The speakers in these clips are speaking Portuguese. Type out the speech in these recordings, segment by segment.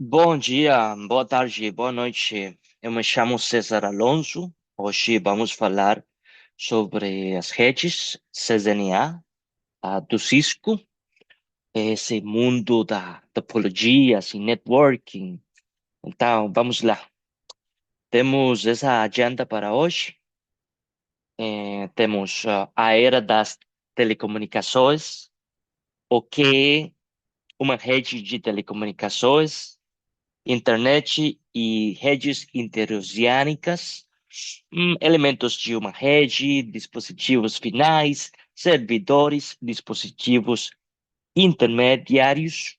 Bom dia, boa tarde, boa noite. Eu me chamo César Alonso. Hoje vamos falar sobre as redes CCNA, do Cisco, esse mundo da topologia, assim, networking. Então, vamos lá. Temos essa agenda para hoje. Temos a era das telecomunicações, o que é uma rede de telecomunicações, internet e redes interoceânicas, elementos de uma rede, dispositivos finais, servidores, dispositivos intermediários,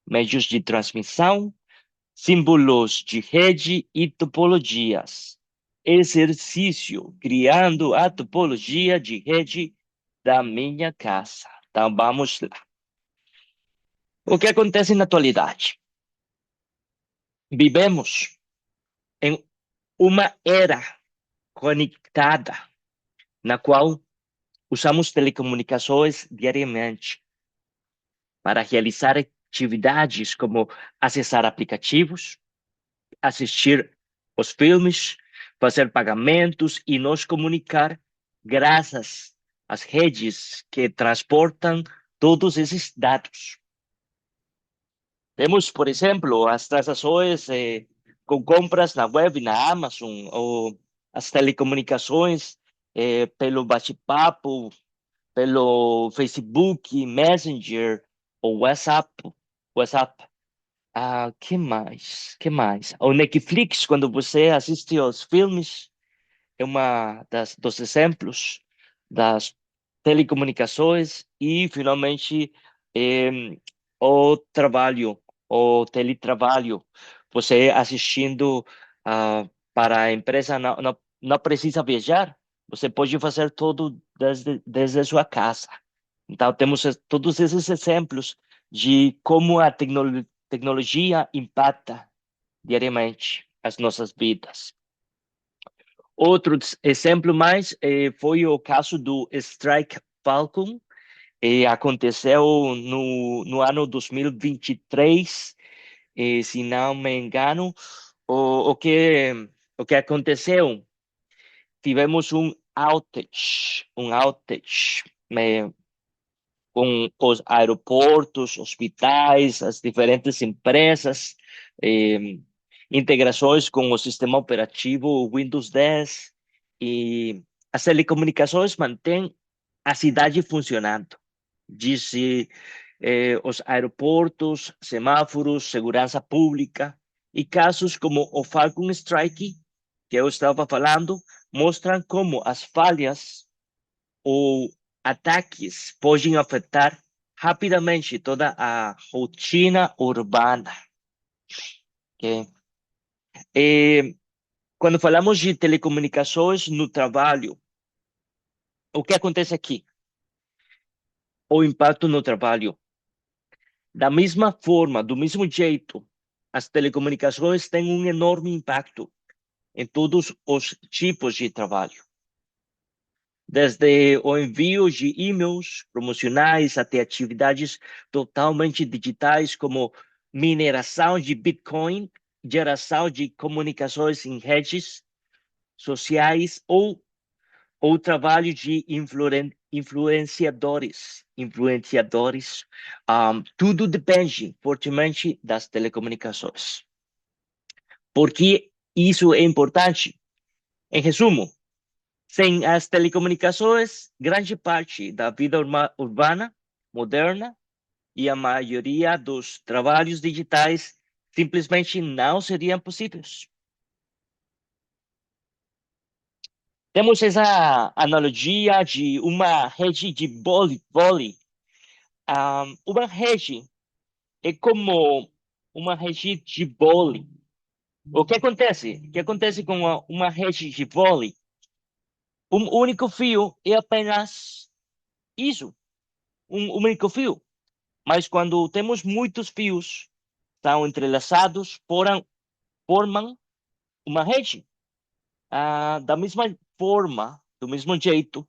meios de transmissão, símbolos de rede e topologias. Exercício criando a topologia de rede da minha casa. Então vamos lá. O que acontece na atualidade? Vivemos em uma era conectada, na qual usamos telecomunicações diariamente para realizar atividades como acessar aplicativos, assistir os filmes, fazer pagamentos e nos comunicar graças às redes que transportam todos esses dados. Temos, por exemplo, as transações com compras na web, na Amazon, ou as telecomunicações pelo bate-papo, pelo Facebook, Messenger ou WhatsApp. WhatsApp. Que mais? Que mais? O Netflix, quando você assiste aos filmes, é uma dos exemplos das telecomunicações e, finalmente, o trabalho, o teletrabalho. Você assistindo para a empresa não precisa viajar, você pode fazer tudo desde sua casa. Então, temos todos esses exemplos de como a tecnologia impacta diariamente as nossas vidas. Outro exemplo mais foi o caso do Strike Falcon, aconteceu no ano 2023, se não me engano. O, o que, o que aconteceu? Tivemos um outage com os aeroportos, hospitais, as diferentes empresas, eh, integrações com o sistema operativo Windows 10 e as telecomunicações mantêm a cidade funcionando. Disse os aeroportos, semáforos, segurança pública e casos como o Falcon Strike, que eu estava falando, mostram como as falhas ou ataques podem afetar rapidamente toda a rotina urbana. Ok? E, quando falamos de telecomunicações no trabalho, o que acontece aqui? O impacto no trabalho. Da mesma forma, do mesmo jeito, as telecomunicações têm um enorme impacto em todos os tipos de trabalho. Desde o envio de e-mails promocionais até atividades totalmente digitais, como mineração de Bitcoin, geração de comunicações em redes sociais ou trabalho de influenciadores. Tudo depende fortemente das telecomunicações. Por que isso é importante? Em resumo, sem as telecomunicações, grande parte da vida urbana moderna e a maioria dos trabalhos digitais simplesmente não seriam possíveis. Temos essa analogia de uma rede de vôlei. Uma rede é como uma rede de vôlei. O que acontece? O que acontece com uma rede de vôlei? Um único fio é apenas isso, um único fio. Mas quando temos muitos fios, estão entrelaçados, formam uma rede. Da mesma forma, do mesmo jeito,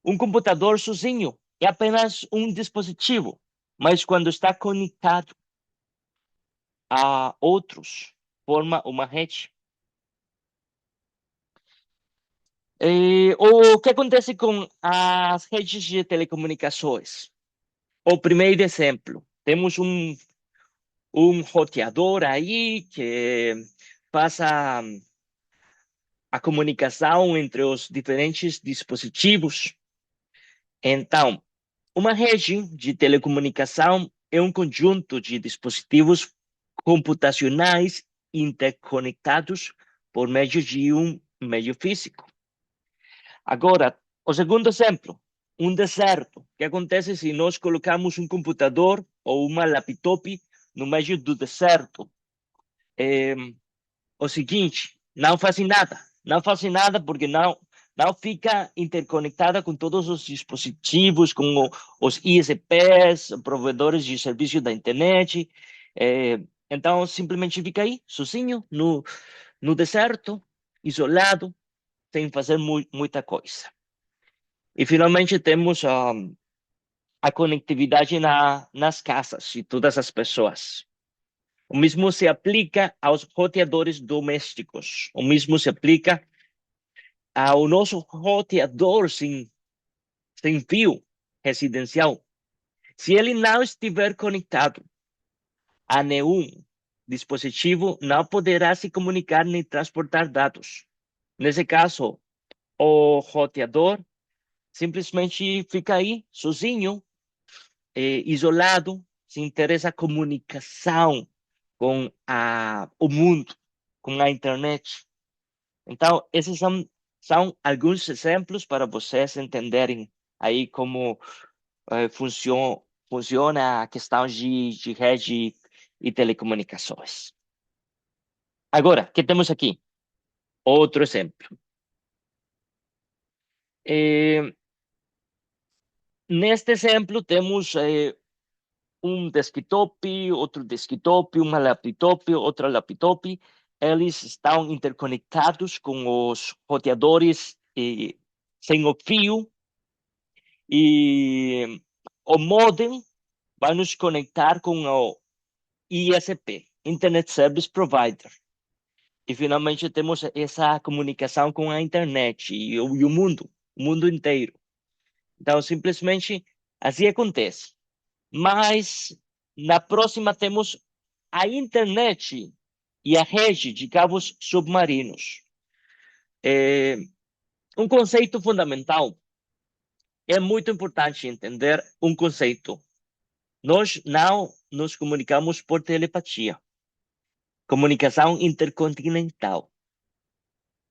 um computador sozinho é apenas um dispositivo, mas quando está conectado a outros, forma uma rede. O que acontece com as redes de telecomunicações? O primeiro exemplo, temos um roteador aí que faz a comunicação entre os diferentes dispositivos. Então, uma rede de telecomunicação é um conjunto de dispositivos computacionais interconectados por meio de um meio físico. Agora, o segundo exemplo, um deserto. O que acontece se nós colocamos um computador ou uma laptop no meio do deserto? É, o seguinte, não fazem nada. Não fazem nada porque não fica interconectada com todos os dispositivos, com os ISPs, provedores de serviço da internet. É, então, simplesmente fica aí, sozinho, no deserto, isolado, sem fazer muita coisa. E, finalmente, temos a conectividade nas casas de todas as pessoas. O mesmo se aplica aos roteadores domésticos. O mesmo se aplica ao nosso roteador sem fio residencial. Se ele não estiver conectado a nenhum dispositivo, não poderá se comunicar nem transportar dados. Nesse caso, o roteador simplesmente fica aí, sozinho, isolado, sem ter essa comunicação com o mundo, com a internet. Então, esses são alguns exemplos para vocês entenderem aí como funciona a questão de rede e telecomunicações. Agora, o que temos aqui? Outro exemplo. Eh, Neste exemplo, temos um desktop, outro desktop, uma laptop, outra laptop. Eles estão interconectados com os roteadores sem o fio e o modem vai nos conectar com o ISP, Internet Service Provider. E finalmente temos essa comunicação com a internet e o mundo inteiro. Então, simplesmente assim acontece. Mas na próxima temos a internet e a rede de cabos submarinos. É um conceito fundamental. É muito importante entender um conceito. Nós não nos comunicamos por telepatia. Comunicação intercontinental.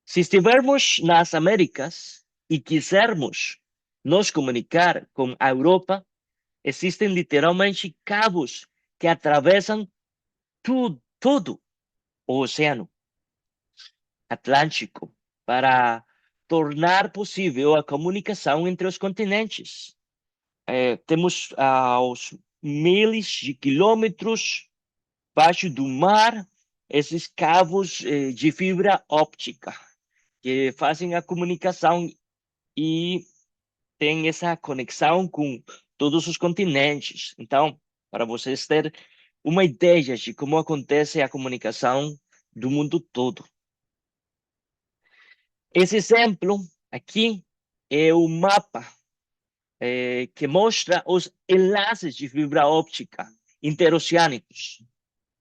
Se estivermos nas Américas e quisermos nos comunicar com a Europa, existem literalmente cabos que atravessam todo o Oceano Atlântico para tornar possível a comunicação entre os continentes. Temos aos milhares de quilômetros abaixo do mar esses cabos de fibra óptica que fazem a comunicação e tem essa conexão com todos os continentes. Então, para vocês terem uma ideia de como acontece a comunicação do mundo todo. Esse exemplo aqui é o mapa que mostra os enlaces de fibra óptica interoceânicos.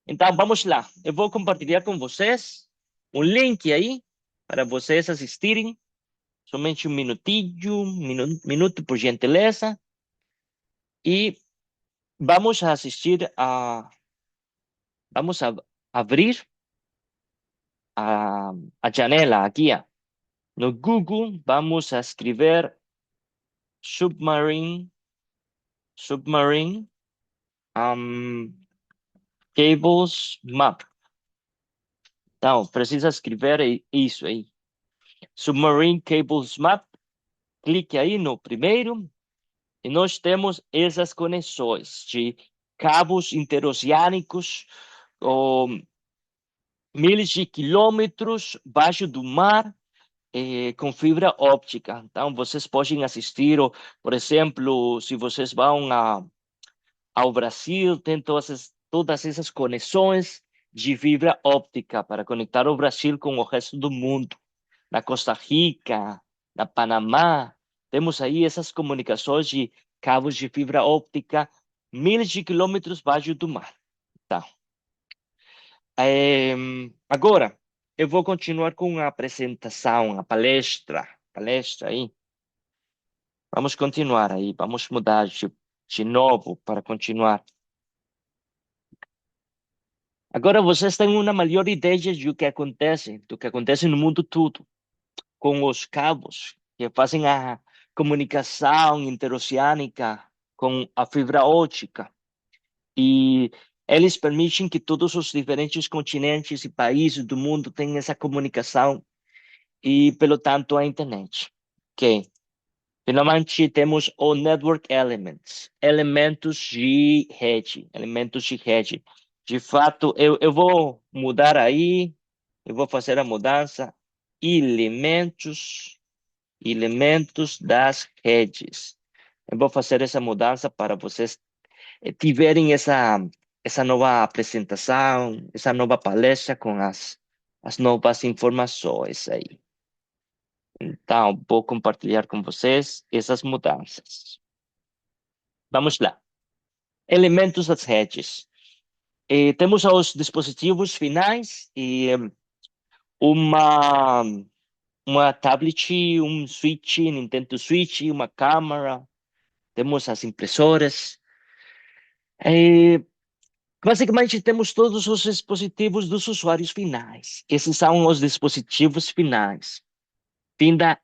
Então, vamos lá. Eu vou compartilhar com vocês um link aí para vocês assistirem. Somente um minutinho, minuto, por gentileza. E vamos a assistir vamos a abrir a janela aqui. No Google, vamos a escrever submarine cables map. Então, precisa escrever isso aí. Submarine cables map. Clique aí no primeiro. E nós temos essas conexões de cabos interoceânicos, ou milhares de quilômetros abaixo do mar, com fibra óptica. Então, vocês podem assistir, por exemplo, se vocês vão ao Brasil, tem todas essas conexões de fibra óptica para conectar o Brasil com o resto do mundo. Na Costa Rica, na Panamá, temos aí essas comunicações de cabos de fibra óptica, milhares de quilômetros abaixo do mar. Tá. Agora, eu vou continuar com a apresentação, a palestra aí. Vamos continuar aí, vamos mudar de novo para continuar. Agora vocês têm uma melhor ideia do que acontece no mundo todo, com os cabos que fazem a comunicação interoceânica com a fibra ótica. E eles permitem que todos os diferentes continentes e países do mundo tenham essa comunicação e, pelo tanto, a internet. Ok? Finalmente, temos o Network Elements, elementos de rede. De fato, eu vou mudar aí, eu vou fazer a mudança, elementos, elementos das redes. Eu vou fazer essa mudança para vocês tiverem essa nova apresentação, essa nova palestra com as novas informações aí. Então, vou compartilhar com vocês essas mudanças. Vamos lá. Elementos das redes. Temos os dispositivos finais e uma, uma tablet, um Switch, Nintendo Switch, uma câmera. Temos as impressoras. Eh, Basicamente, temos todos os dispositivos dos usuários finais. Esses são os dispositivos finais. Fim da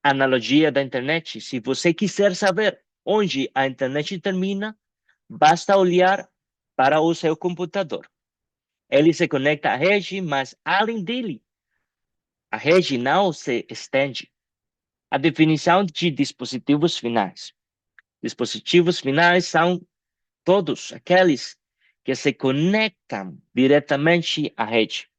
analogia da internet. Se você quiser saber onde a internet termina, basta olhar para o seu computador. Ele se conecta à rede, mas além dele, a rede não se estende. A definição de dispositivos finais. Dispositivos finais são todos aqueles que se conectam diretamente à rede,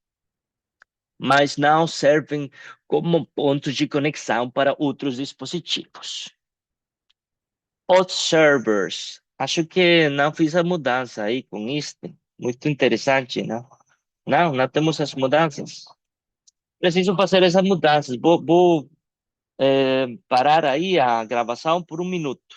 mas não servem como pontos de conexão para outros dispositivos. Os servers. Acho que não fiz a mudança aí com isso. Muito interessante, não? Não temos as mudanças. Preciso fazer essas mudanças. Vou parar aí a gravação por 1 minuto.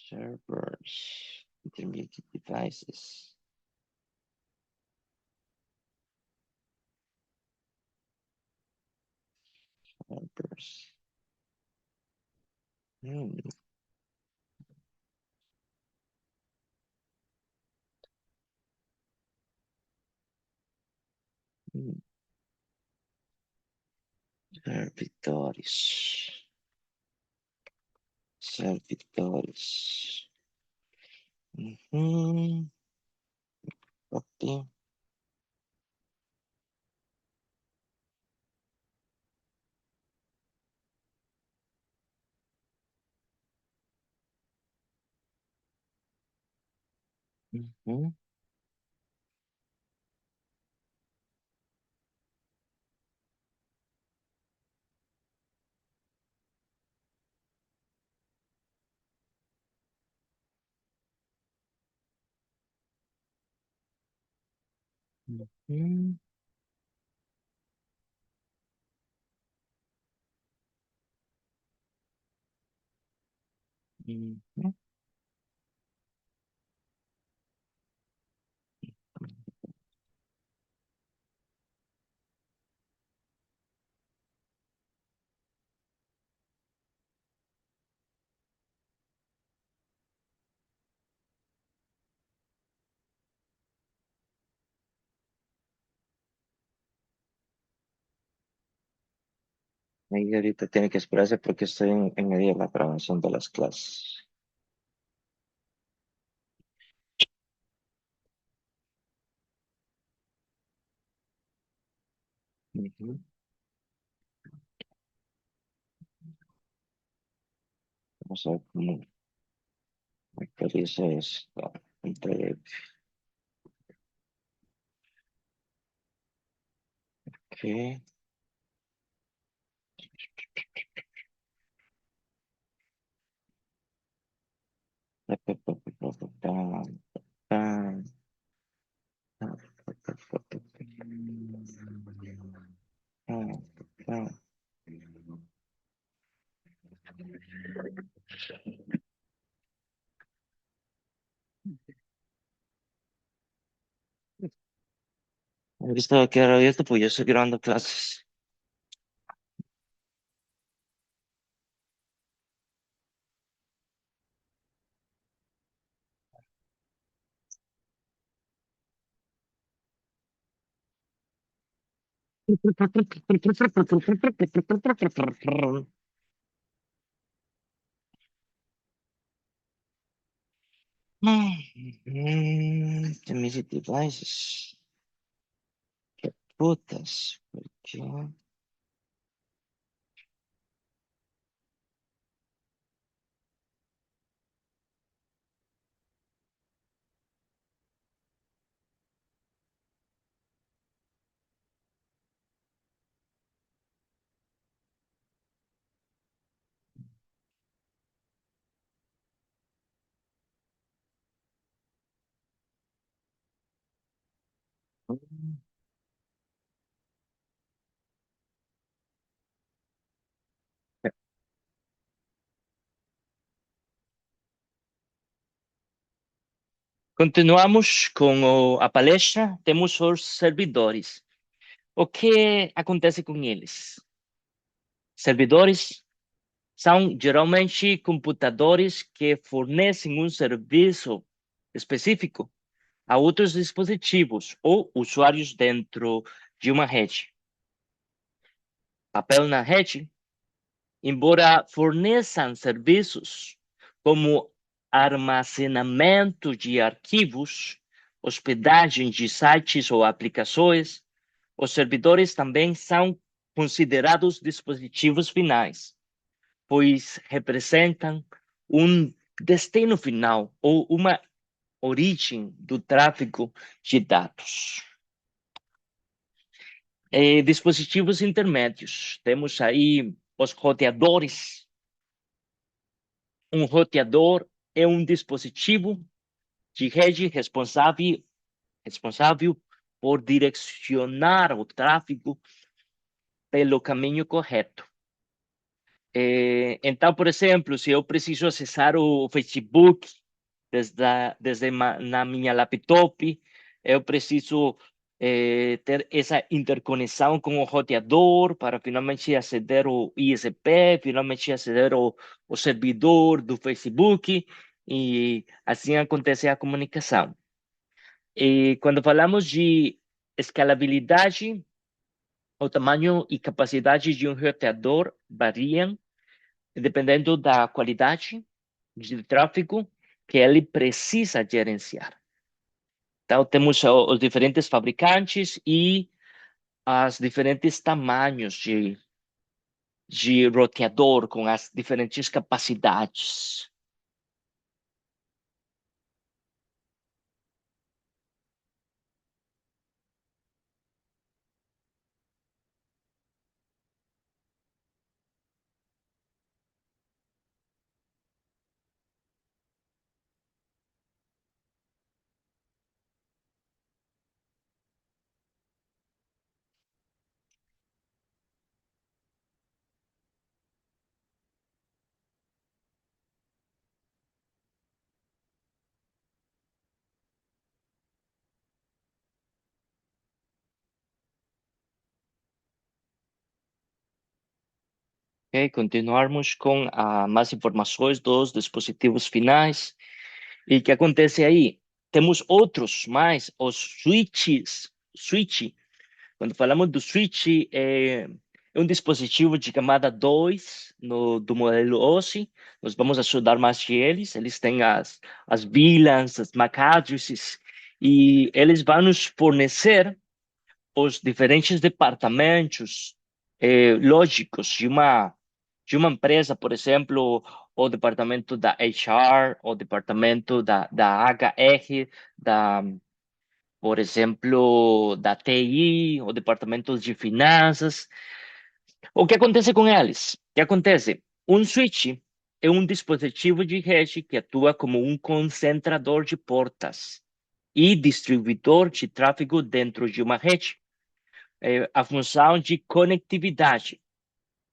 Servers, intermediate devices, servers. Hmm, hmm, servidores, servidores. Uhum, copy. Uhum, uhum, uhum. Ahí ahorita tiene que esperarse porque estoy en medio de la grabación de las clases. Ujú. Vamos a ver cómo actualiza esto. Entre, ok. Ahora estaba quedar abierto, pues yo estoy grabando clases. Immediate devices. Qué putas. ¿Por qué? Continuamos com a palestra. Temos os servidores. O que acontece com eles? Servidores são geralmente computadores que fornecem um serviço específico a outros dispositivos ou usuários dentro de uma rede. Papel na rede, embora forneçam serviços como armazenamento de arquivos, hospedagem de sites ou aplicações, os servidores também são considerados dispositivos finais, pois representam um destino final ou uma origem do tráfego de dados. Dispositivos intermédios. Temos aí os roteadores. Um roteador é um dispositivo de rede responsável por direcionar o tráfego pelo caminho correto. Então, por exemplo, se eu preciso acessar o Facebook na minha laptop, eu preciso ter essa interconexão com o roteador para finalmente aceder ao ISP, finalmente aceder ao servidor do Facebook, e assim acontece a comunicação. E quando falamos de escalabilidade, o tamanho e capacidade de um roteador variam dependendo da qualidade de tráfego que ele precisa gerenciar. Então, temos os diferentes fabricantes e os diferentes tamanhos de roteador com as diferentes capacidades. Okay? Continuarmos com mais informações dos dispositivos finais. E o que acontece aí? Temos outros mais, os switches. Switch. Quando falamos do switch, é um dispositivo de camada 2 do modelo OSI. Nós vamos estudar mais de eles. Eles têm as VLANs, as MAC addresses, e eles vão nos fornecer os diferentes departamentos lógicos de uma empresa, por exemplo, o departamento da HR, o departamento da HR, por exemplo, da TI, o departamento de finanças. O que acontece com eles? O que acontece? Um switch é um dispositivo de rede que atua como um concentrador de portas e distribuidor de tráfego dentro de uma rede. A função de conectividade.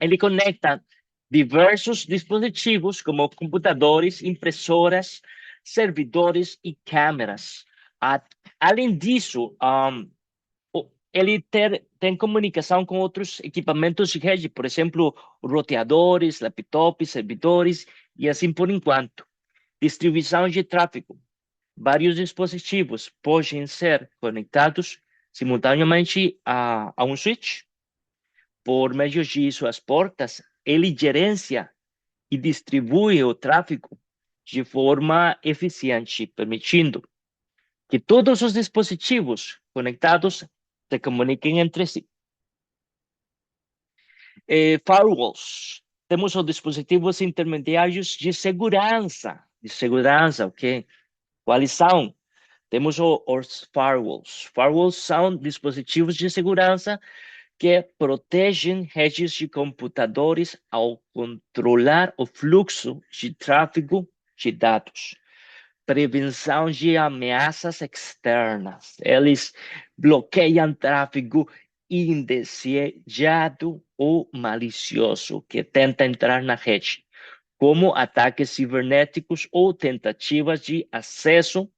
Ele conecta diversos dispositivos, como computadores, impressoras, servidores e câmeras. Além disso, ele tem comunicação com outros equipamentos de rede, por exemplo, roteadores, laptops, servidores e assim por enquanto. Distribuição de tráfego. Vários dispositivos podem ser conectados simultaneamente a um switch. Por meio de suas portas, ele gerencia e distribui o tráfego de forma eficiente, permitindo que todos os dispositivos conectados se comuniquem entre si. Firewalls. Temos os dispositivos intermediários de segurança, ok? Quais são? Temos os firewalls. Firewalls são dispositivos de segurança que protegem redes de computadores ao controlar o fluxo de tráfego de dados. Prevenção de ameaças externas. Eles bloqueiam tráfego indesejado ou malicioso que tenta entrar na rede, como ataques cibernéticos ou tentativas de acesso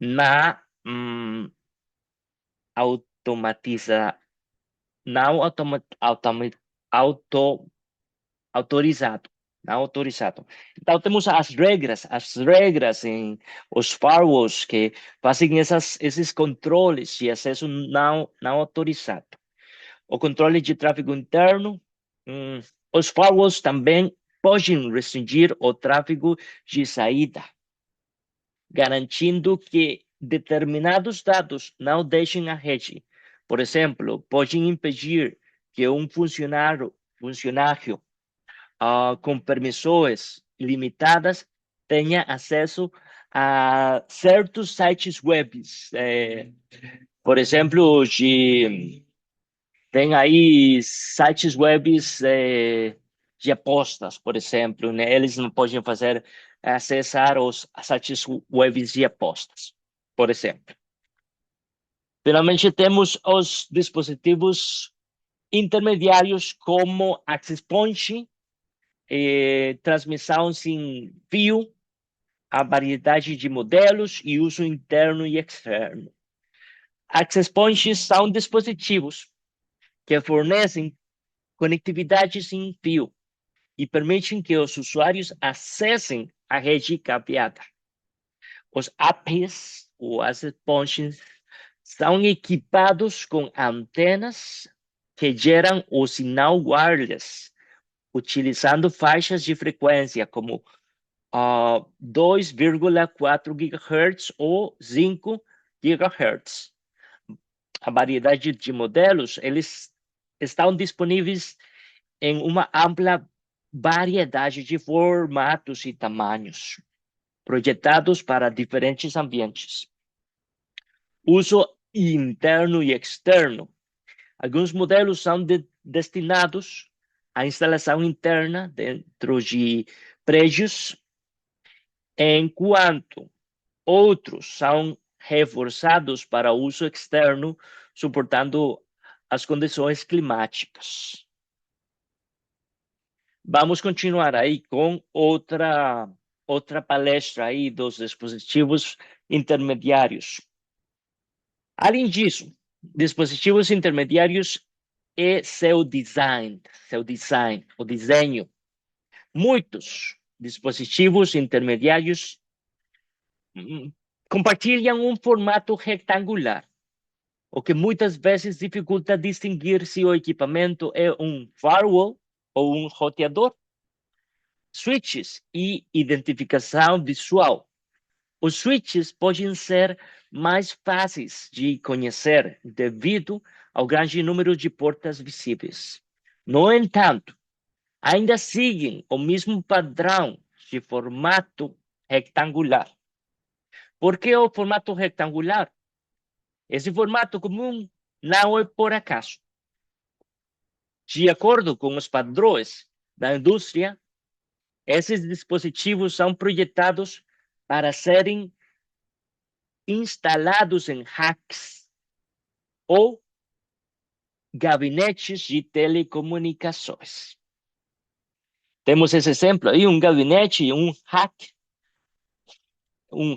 na automatiza, não auto, autorizado, não autorizado. Então temos as regras em os firewalls que fazem esses controles de acesso não autorizado. O controle de tráfego interno, os firewalls também podem restringir o tráfego de saída, garantindo que determinados dados não deixem a rede. Por exemplo, podem impedir que um funcionário com permissões limitadas tenha acesso a certos sites web. Por exemplo, tem aí sites web de apostas, por exemplo, né? Eles não podem acessar os sites web de apostas, por exemplo. Finalmente, temos os dispositivos intermediários como Access Point, transmissão sem fio, a variedade de modelos e uso interno e externo. Access Points são dispositivos que fornecem conectividade sem fio e permitem que os usuários acessem a rede cabeada. Os APs, ou Access Points, são equipados com antenas que geram o sinal wireless, utilizando faixas de frequência como 2,4 GHz ou 5 GHz. A variedade de modelos, eles estão disponíveis em uma ampla variedade de formatos e tamanhos, projetados para diferentes ambientes. Uso interno e externo. Alguns modelos são destinados à instalação interna dentro de prédios, enquanto outros são reforçados para uso externo, suportando as condições climáticas. Vamos continuar aí com outra palestra aí dos dispositivos intermediários. Além disso, dispositivos intermediários e seu design, o desenho. Muitos dispositivos intermediários compartilham um formato retangular, o que muitas vezes dificulta distinguir se o equipamento é um firewall ou um roteador. Switches e identificação visual. Os switches podem ser mais fáceis de conhecer devido ao grande número de portas visíveis. No entanto, ainda seguem o mesmo padrão de formato retangular. Por que o formato retangular? Esse formato comum não é por acaso. De acordo com os padrões da indústria, Esses dispositivos são projetados para serem instalados em racks ou gabinetes de telecomunicações. Temos esse exemplo aí, um gabinete, um rack, um,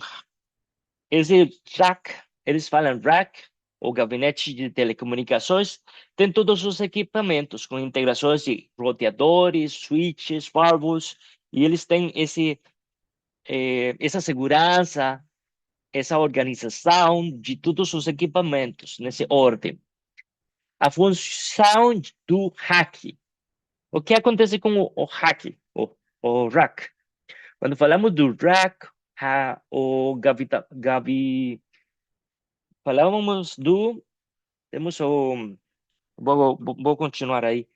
esse rack, eles falam rack, ou gabinete de telecomunicações, tem todos os equipamentos com integrações de roteadores, switches, firewalls, e eles têm essa segurança, essa organização de todos os equipamentos, nessa ordem. A função do hack. O que acontece com o hack, o rack? Quando falamos do rack, falávamos temos vou continuar aí.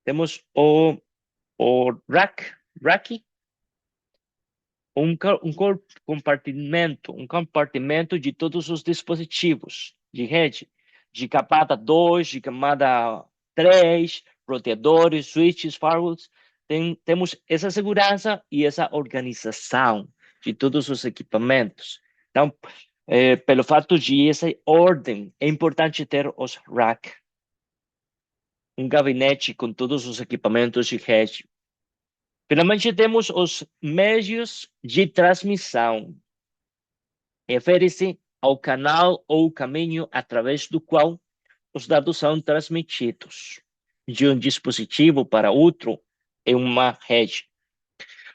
Temos o rack, um compartimento de todos os dispositivos de rede, de camada 2, de camada 3, roteadores, switches, firewalls. Temos essa segurança e essa organização de todos os equipamentos. Então, pelo fato de essa ordem, é importante ter os rack, um gabinete com todos os equipamentos de rede. Finalmente, temos os meios de transmissão. Refere-se ao canal ou caminho através do qual os dados são transmitidos de um dispositivo para outro em uma rede.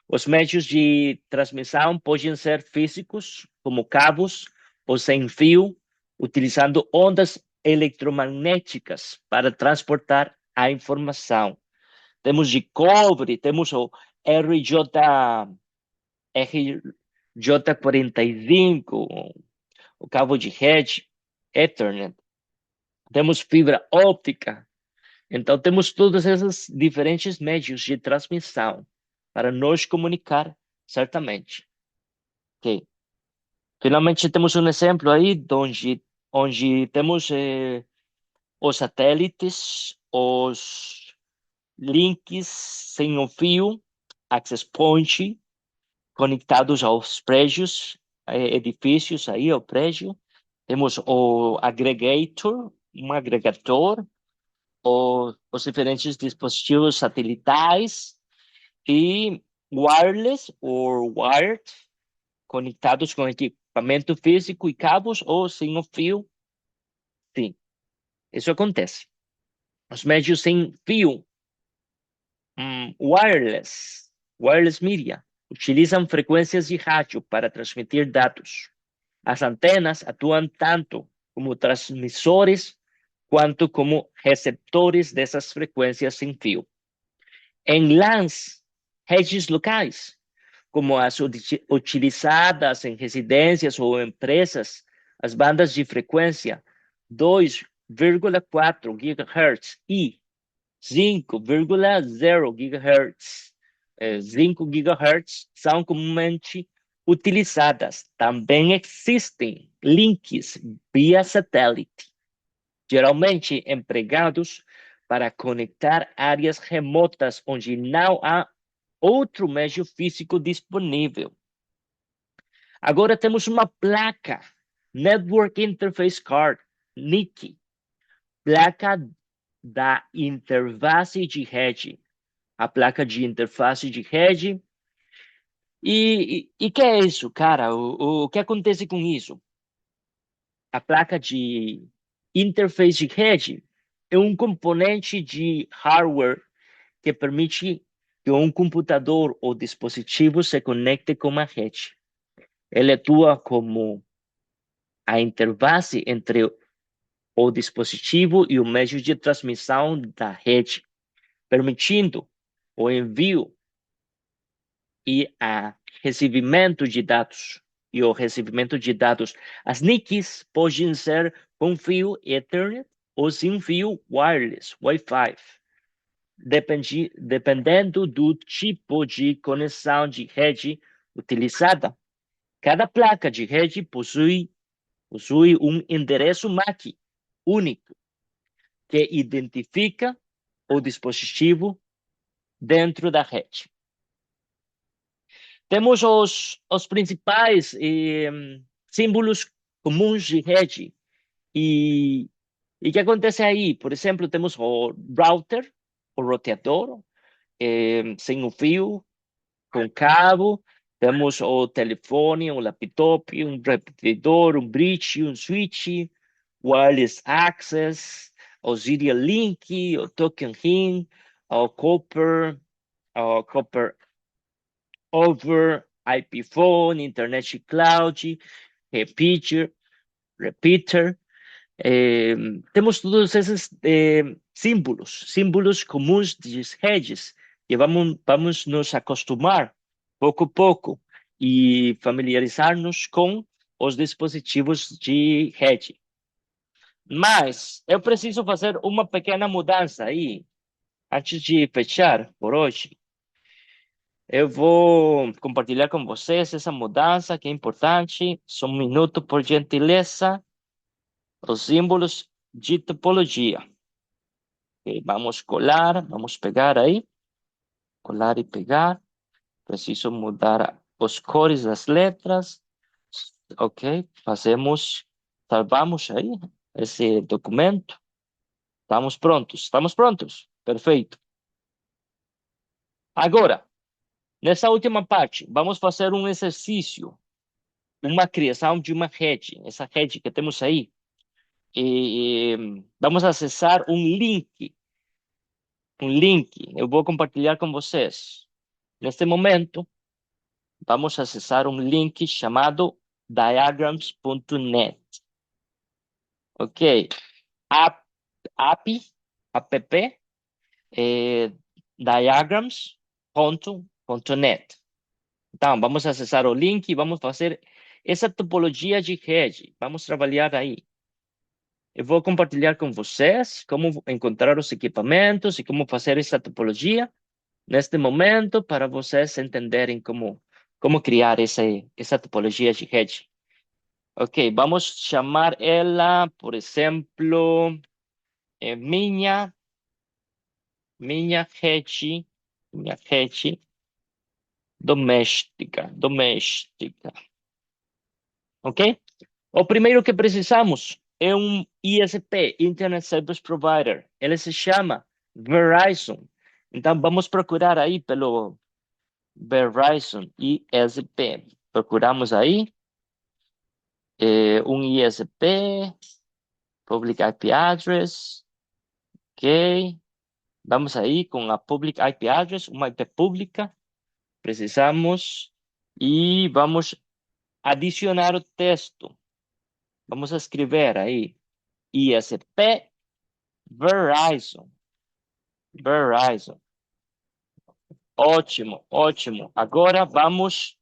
Os meios de transmissão podem ser físicos, como cabos, ou sem fio, utilizando ondas eletromagnéticas para transportar a informação. Temos de cobre, temos o RJ45, o cabo de rede, Ethernet. Temos fibra óptica. Então, temos todos esses diferentes meios de transmissão para nos comunicar certamente. Ok. Finalmente, temos um exemplo aí onde temos os satélites, os links sem o fio, access point, conectados aos prédios, edifícios aí, ao prédio. Temos o aggregator, um agregador, os diferentes dispositivos satelitais e wireless ou wired, conectados com equipamento físico e cabos ou sem o fio. Sim, isso acontece. Os médios sem fio, wireless media, utilizam frequências de rádio para transmitir dados. As antenas atuam tanto como transmissores quanto como receptores dessas frequências sem fio. Em LANs, redes locais, como as utilizadas em residências ou empresas, as bandas de frequência 2,4 GHz e 5,0 GHz, 5 GHz são comumente utilizadas. Também existem links via satélite, geralmente empregados para conectar áreas remotas onde não há outro meio físico disponível. Agora temos uma placa, Network Interface Card, NIC, placa da interface de rede. A placa de interface de rede. E que é isso, cara? O que acontece com isso? A placa de interface de rede é um componente de hardware que permite que um computador ou dispositivo se conecte com a rede. Ele atua como a interface entre o dispositivo e o meio de transmissão da rede, permitindo o envio e a recebimento de dados. E o recebimento de dados. As NICs podem ser com fio Ethernet ou sem fio wireless, Wi-Fi, dependendo do tipo de conexão de rede utilizada. Cada placa de rede possui um endereço MAC único que identifica o dispositivo dentro da rede. Temos os principais símbolos comuns de rede. E o que acontece aí? Por exemplo, temos o router, o roteador, sem o fio, com cabo. Temos o telefone, um laptop, um repetidor, um bridge, um switch, wireless access, o serial link, o token ring, o copper over, IP phone, internet cloud, repeater. Temos todos esses símbolos comuns de redes que vamos nos acostumar pouco a pouco e familiarizar-nos com os dispositivos de rede. Mas eu preciso fazer uma pequena mudança aí, antes de fechar por hoje. Eu vou compartilhar com vocês essa mudança que é importante. Só um minuto, por gentileza. Os símbolos de topologia. Ok, vamos colar, vamos pegar aí, colar e pegar. Preciso mudar os cores das letras. Ok, fazemos, salvamos aí esse documento. Estamos prontos, estamos prontos. Perfeito. Agora, nessa última parte, vamos fazer um exercício, uma criação de uma rede. Essa rede que temos aí. Vamos acessar um link. Eu vou compartilhar com vocês. Neste momento, vamos acessar um link chamado diagrams.net. Ok? App, app, diagrams.net. Então, vamos acessar o link e vamos fazer essa topologia de rede. Vamos trabalhar aí. Eu vou compartilhar com vocês como encontrar os equipamentos e como fazer essa topologia neste momento para vocês entenderem como criar essa topologia de rede. Ok, vamos chamar ela, por exemplo, minha, minha rede, minha rede doméstica. Ok? O primeiro que precisamos é um ISP, Internet Service Provider. Ele se chama Verizon. Então, vamos procurar aí pelo Verizon ISP. Procuramos aí um ISP, Public IP Address, ok? Vamos aí com a Public IP Address, uma IP pública, precisamos, e vamos adicionar o texto. Vamos escrever aí, ISP Verizon, Verizon. Ótimo, ótimo. Agora vamos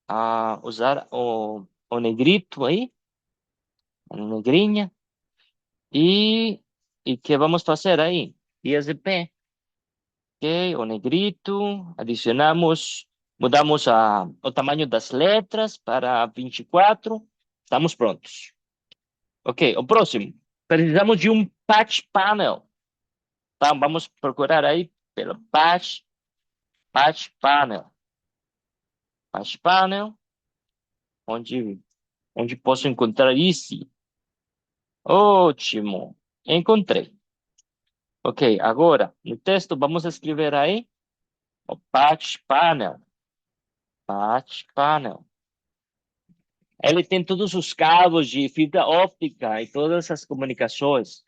a usar o negrito aí, a negrinha, e que vamos fazer aí? ISP. Ok, o negrito, adicionamos, mudamos o tamanho das letras para 24. Estamos prontos. Ok, o próximo. Precisamos de um patch panel. Então, vamos procurar aí pelo patch panel. Patch panel, onde posso encontrar isso? Ótimo, encontrei. Ok, agora, no texto, vamos escrever aí o patch panel. Patch panel. Ele tem todos os cabos de fibra óptica e todas as comunicações.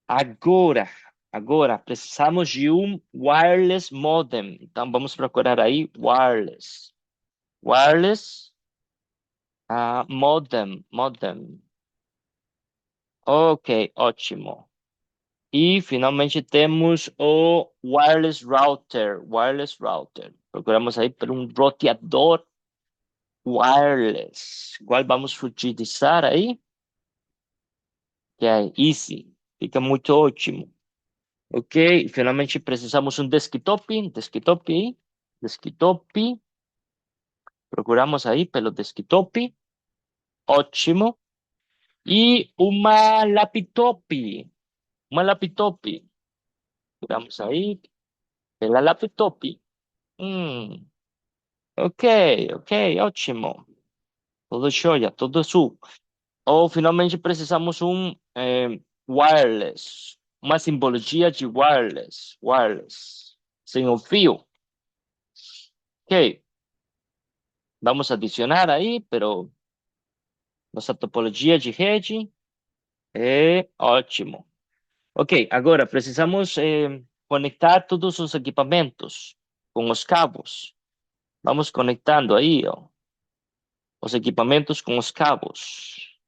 Agora, agora precisamos de um wireless modem. Então vamos procurar aí wireless. Wireless modem. Ok, ótimo. E finalmente temos o wireless router. Wireless router. Procuramos aí por um roteador wireless. Qual vamos utilizar aí? Que é Easy. Fica muito ótimo. Ok, finalmente precisamos um desktop. Procuramos aí pelo desktop. Ótimo. E uma laptop. Procuramos aí pela laptop. Hum, Ok, ok, ótimo. Tudo jóia, tudo azul. Ou finalmente precisamos um wireless, uma simbologia de wireless, wireless, sem o fio. Ok, vamos adicionar aí, pero nossa topologia de rede é ótimo. Ok, agora precisamos conectar todos os equipamentos com os cabos. Vamos conectando aí, ó, os equipamentos com os cabos.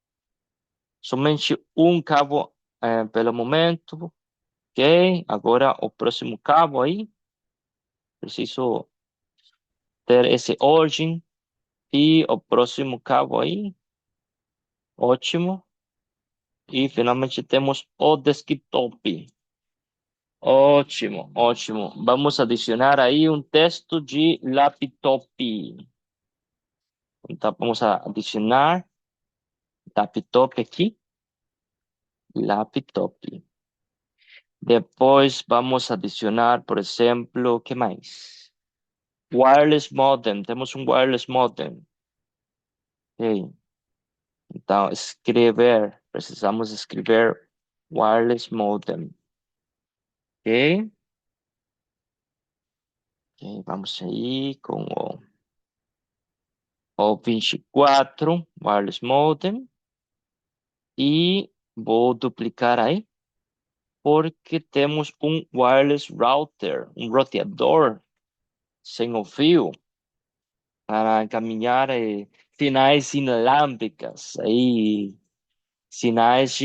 Somente um cabo pelo momento. Ok, agora o próximo cabo aí. Preciso ter esse origin e o próximo cabo aí. Ótimo. E finalmente temos o desktop. Ótimo, ótimo. Vamos adicionar aí um texto de laptop. Então, vamos a adicionar laptop aqui. Laptop. Depois vamos adicionar, por exemplo, o que mais? Wireless modem. Temos um wireless modem. Ok. Então, escrever. Precisamos escrever wireless modem. Ok. Ok, vamos aí com o 24 wireless modem. E vou duplicar aí, porque temos um wireless router, um roteador sem o fio para encaminhar sinais inalámbricas, aí, sinais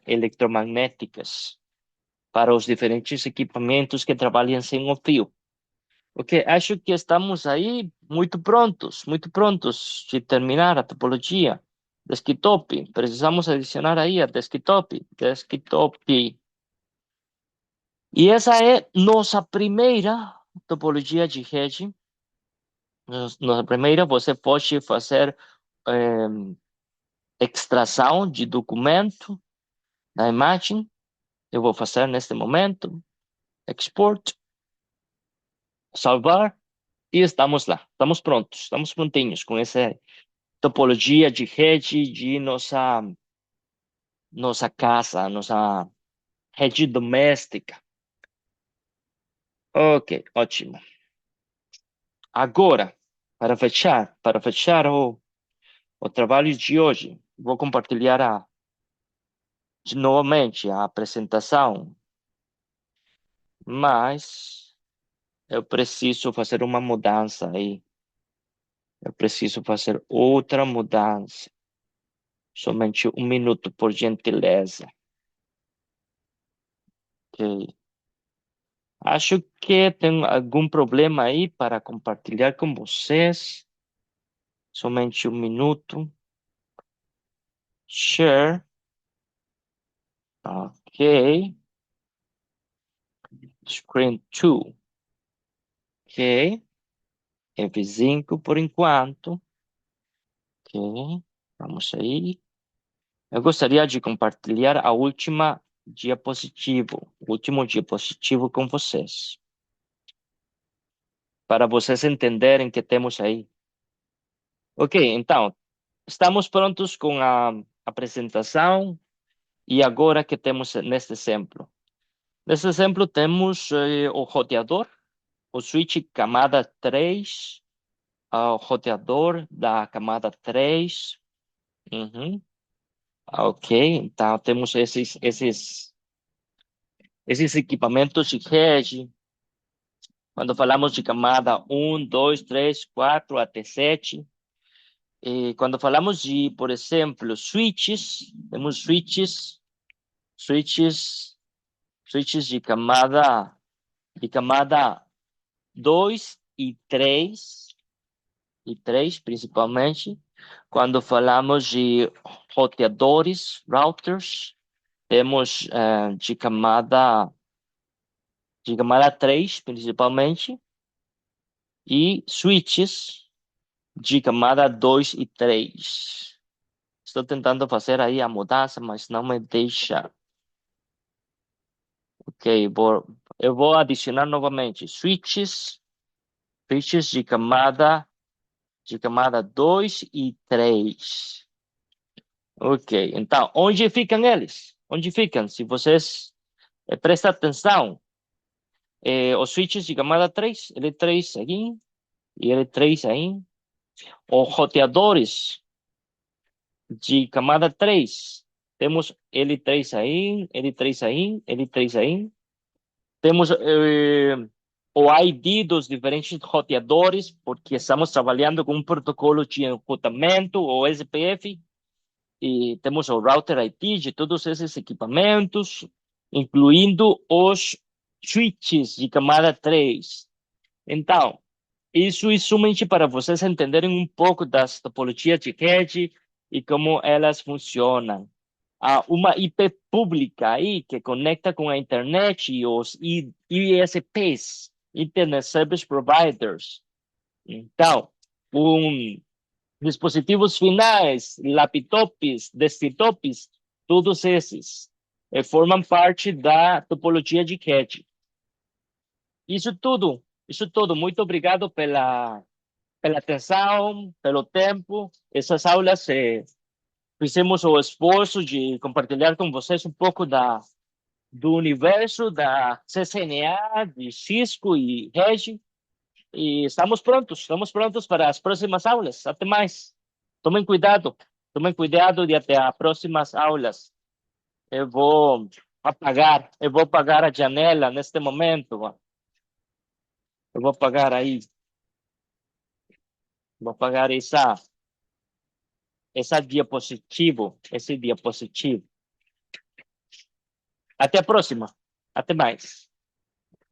eletromagnéticas para os diferentes equipamentos que trabalham sem o fio. Ok, acho que estamos aí muito prontos de terminar a topologia. Desktop, precisamos adicionar aí a desktop, desktop. E essa é nossa primeira topologia de rede. Nossa primeira, você pode fazer eh, extração de documento da imagem. Eu vou fazer neste momento. Export, salvar e estamos lá. Estamos prontos, estamos prontinhos com essa topologia de rede de nossa casa, nossa rede doméstica. Ok, ótimo. Agora, para fechar o trabalho de hoje, vou compartilhar novamente a apresentação, mas eu preciso fazer uma mudança aí. Eu preciso fazer outra mudança. Somente um minuto, por gentileza. Ok. Acho que tem algum problema aí para compartilhar com vocês. Somente um minuto. Share. Ok. Screen 2. Ok. F5 por enquanto. Ok. Vamos aí. Eu gostaria de compartilhar a última diapositiva, o último diapositivo com vocês, para vocês entenderem que temos aí. Ok, então, estamos prontos com a apresentação e agora que temos neste exemplo. Neste exemplo temos o roteador, o switch camada 3, o roteador da camada 3. Uhum. Ok, então temos esses equipamentos de rede. Quando falamos de camada um, 2, 3, 4 até 7. E quando falamos de, por exemplo, switches, temos switches, switches de camada 2 e três principalmente. Quando falamos de roteadores, routers, temos de camada 3 principalmente, e switches de camada 2 e 3. Estou tentando fazer aí a mudança, mas não me deixa. Ok, eu vou adicionar novamente switches de camada de camada 2 e 3. Ok, então, onde ficam eles? Onde ficam? Se vocês prestam atenção, os switches de camada 3, L3 aqui e L3 aí. Os roteadores de camada 3, temos L3 aí, L3 aí, L3 aí. Temos o ID dos diferentes roteadores, porque estamos trabalhando com um protocolo de enrutamento, o SPF, e temos o router ID de todos esses equipamentos, incluindo os switches de camada 3. Então, isso é somente para vocês entenderem um pouco das topologias de rede e como elas funcionam. Há uma IP pública aí que conecta com a internet e os ISPs, Internet Service Providers. Então, um, dispositivos finais, laptops, desktops, todos esses formam parte da topologia de rede. Isso tudo, isso tudo. Muito obrigado pela atenção, pelo tempo. Essas aulas, fizemos o esforço de compartilhar com vocês um pouco do universo da CCNA, de Cisco e Rede. E estamos prontos para as próximas aulas. Até mais. Tomem cuidado e até as próximas aulas. Eu vou apagar a janela neste momento. Eu vou apagar aí, vou apagar esse diapositivo. Até a próxima. Até mais.